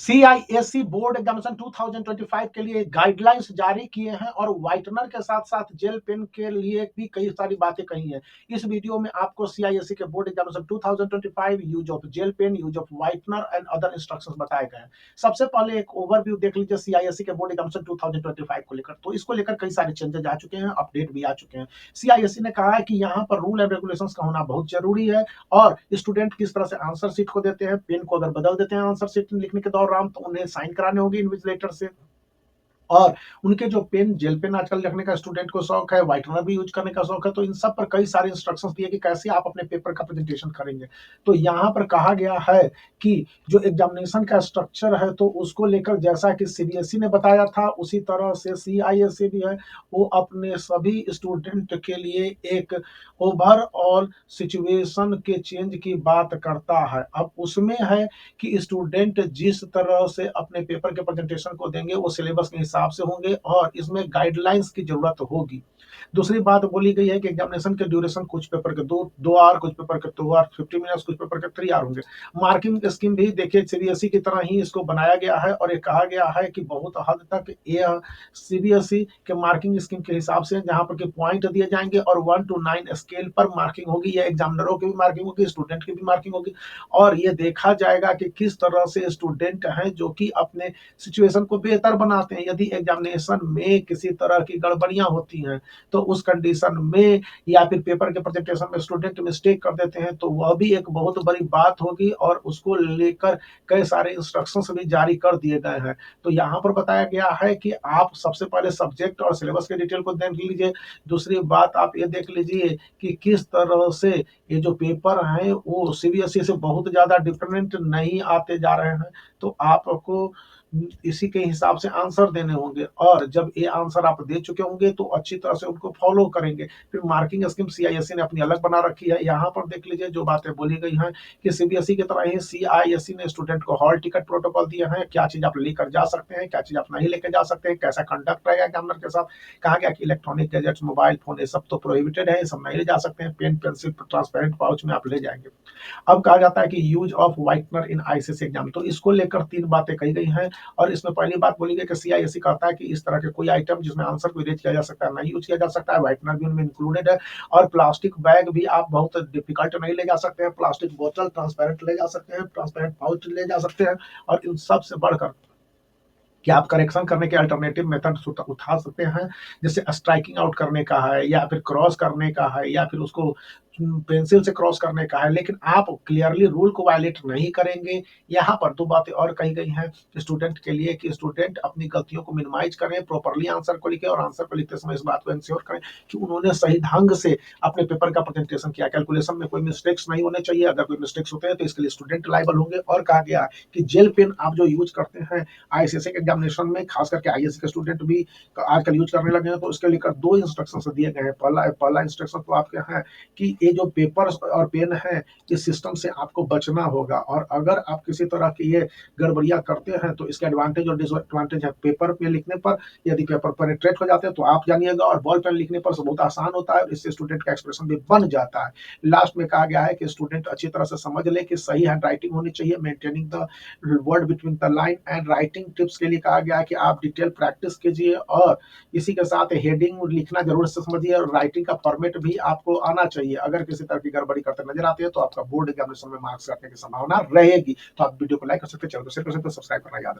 CISC board examination 2025 के लिए guidelines जारी किए हैं और व्हाइटनर के साथ-साथ जेल पेन के लिए भी कई सारी बातें कही हैं। इस वीडियो में आपको सीआईएससी के board examination 2025 use of gel pen, use of whitener and other instructions बताए गए हैं। सबसे पहले एक ओवरव्यू देख लीजिए सीआईएससी के बोर्ड एग्जामिनेशन 2025 को लेकर। तो इसको लेकर कई सारे चेंजेस आ चुके हैं, अपडेट भी आ चुके हैं। सीआईएससी ने कहा है कि यहाँ पर रूल एंड रेगुलेशंस का होना बहुत जरूरी है और स्टूडेंट किस तरह से आंसर शीट को देते हैं, पेन को अगर बदल देते हैं आंसर शीट लिखने के दौरान तो उन्हें साइन कराने होंगे इन्विजिलेटर से। और उनके जो पेन जेल पेन आजकल रखने का स्टूडेंट को शौक है, व्हाइटनर भी यूज करने का शौक है, तो इन सब पर कई सारे इंस्ट्रक्शंस दिए कि कैसे आप अपने पेपर का प्रेजेंटेशन करेंगे। तो यहाँ पर कहा गया है कि जो एग्जामिनेशन का स्ट्रक्चर है तो उसको लेकर जैसा कि सीबीएसई ने बताया था उसी तरह से सीआईएससी भी है, वो अपने सभी स्टूडेंट के लिए एक ओवरऑल सिचुएशन के चेंज की बात करता है। अब उसमें है कि स्टूडेंट जिस तरह से अपने पेपर के प्रेजेंटेशन को देंगे वो सिलेबस के हिसाब से होंगे और इसमें गाइडलाइंस की जरूरत होगी। दूसरी बात बोली गई है कि एग्जामिनेशन के ड्यूरेशन कुछ पेपर के दो आवर, कुछ पेपर के 2 आवर 50 मिनट्स, कुछ पेपर के 3 आवर होंगे। मार्किंग स्कीम भी देखिए सीबीएसई की तरह ही इसको बनाया गया है और ये कहा गया है कि बहुत हद तक यह सीबीएसई के मार्किंग स्कीम के हिसाब से जहां पर कि पॉइंट दिए जाएंगे और 1 to 9 स्केल पर मार्किंग होगी। यह एग्जामिनरों की भी मार्किंग होगी, स्टूडेंट की भी मार्किंग होगी और ये देखा जाएगा कि किस तरह से स्टूडेंट हैं जो कि अपने सिचुएशन को बेहतर बनाते हैं। यदि एग्जामिनेशन में किसी तरह की गड़बड़ियां होती हैं तो उस कंडीशन में या फिर पेपर के प्रेजेंटेशन में स्टूडेंट मिस्टेक कर देते हैं तो वह भी एक बहुत बड़ी बात होगी और उसको लेकर कई सारे इंस्ट्रक्शंस भी जारी कर दिए गए हैं। तो यहाँ पर बताया गया है कि आप सबसे पहले सब्जेक्ट और सिलेबस के डिटेल को देख लीजिए। दूसरी बात आप ये देख लीजिए कि किस तरह से ये जो पेपर हैं वो सीबीएसई से बहुत ज्यादा डिफरेंट नहीं आते जा रहे हैं। तो आपको इसी के हिसाब से आंसर देने होंगे और जब ये आंसर आप दे चुके होंगे तो अच्छी तरह से उनको फॉलो करेंगे। फिर मार्किंग स्कीम सीआईएससी ने अपनी अलग बना रखी है। यहाँ पर देख लीजिए जो बातें बोली गई हैं कि सीबीएसई की तरह ही सीआईएससी ने स्टूडेंट को हॉल टिकट प्रोटोकॉल दिए हैं, क्या चीज आप लेकर जा सकते हैं, क्या चीज आप नहीं लेकर जा सकते हैं, कैसा कंडक्ट रहेगा एग्जामिनर के साथ। कहा गया कि इलेक्ट्रॉनिक गैजेट्स, मोबाइल फोन, ये सब तो प्रोहिबिटेड है, ये सब नहीं ले जा सकते हैं। पेन पेंसिल ट्रांसपेरेंट पाउच में आप ले जाएंगे। अब कहा जाता है कि use of whitener in ICSE exam, तो इसको लेकर 3 बातें कही गई हैं और इसमें पहली बात बोली गई कि सीआईएससी कहता है कि इस तरह के कोई आइटम जिसमें आंसर को इरेज किया जा सकता है नहीं यूज किया जा सकता है, व्हाइटनर भी उनमें इंक्लूडेड है। और प्लास्टिक बैग भी आप बहुत डिफिकल्ट नहीं ले जा सकते हैं, प्लास्टिक बोतल ट्रांसपेरेंट ले जा सकते हैं, ट्रांसपेरेंट पाउच ले जा सकते हैं और इन सब से बढ़कर कि आप करेक्शन करने के अल्टरनेटिव मेथड उठा सकते हैं, जैसे स्ट्राइकिंग आउट करने का है या फिर क्रॉस करने का है या फिर उसको पेंसिल से क्रॉस करने का है, लेकिन आप क्लियरली रूल को वायलेट नहीं करेंगे। यहाँ पर 2 बातें और कही गई हैं स्टूडेंट के लिए कि स्टूडेंट अपनी गलतियों को मिनिमाइज करें, प्रॉपरली आंसर को लिखें और आंसर को लिखते समय इस बात को इंश्योर करें कि उन्होंने सही ढंग से अपने पेपर का प्रेजेंटेशन किया। कैलकुलेशन में कोई मिस्टेक्स नहीं होने चाहिए, अगर कोई मिस्टेक्स होते हैं तो इसके लिए स्टूडेंट लाइबल होंगे। और कहा गया कि जेल पेन आप जो यूज करते हैं आईसीएसई के एग्जामिनेशन में, खास करके आईएएस के स्टूडेंट भी आजकल यूज करने लगे हैं, तो उसके लेकर 2 इंस्ट्रक्शन दिए गए हैं। पहला इंस्ट्रक्शन तो आपके हैं कि ये जो पेपर और पेन है इस सिस्टम से आपको बचना होगा और अगर आप किसी तरह की ये गड़बड़ियां करते हैं तो इसके एडवांटेज और डिसएडवांटेज है। पेपर पे लिखने पर यदि पेपर पेनिट्रेट हो जाते हैं तो आप जानिएगा और बॉल पेन लिखने पर बहुत आसान होता है और इससे स्टूडेंट का एक्सप्रेशन भी बन जाता है। लास्ट में कहा गया है कि स्टूडेंट अच्छी तरह से समझ ले कि सही हैंड राइटिंग होनी चाहिए, maintaining the word between the line and writing tips के लिए कहा गया है कि आप डिटेल प्रैक्टिस कीजिए और इसी के साथ हेडिंग लिखना जरूर से समझिए और राइटिंग का फॉर्मेट भी आपको आना चाहिए। अगर किसी तरह की गड़बड़ी करते नजर आते हैं तो आपका बोर्ड एग्जामिनेशन में मार्क्स काटने की संभावना रहेगी। तो आप वीडियो को लाइक कर सकते हैं, चैनल को शेयर कर सकते हैं, सब्सक्राइब करना याद रखें।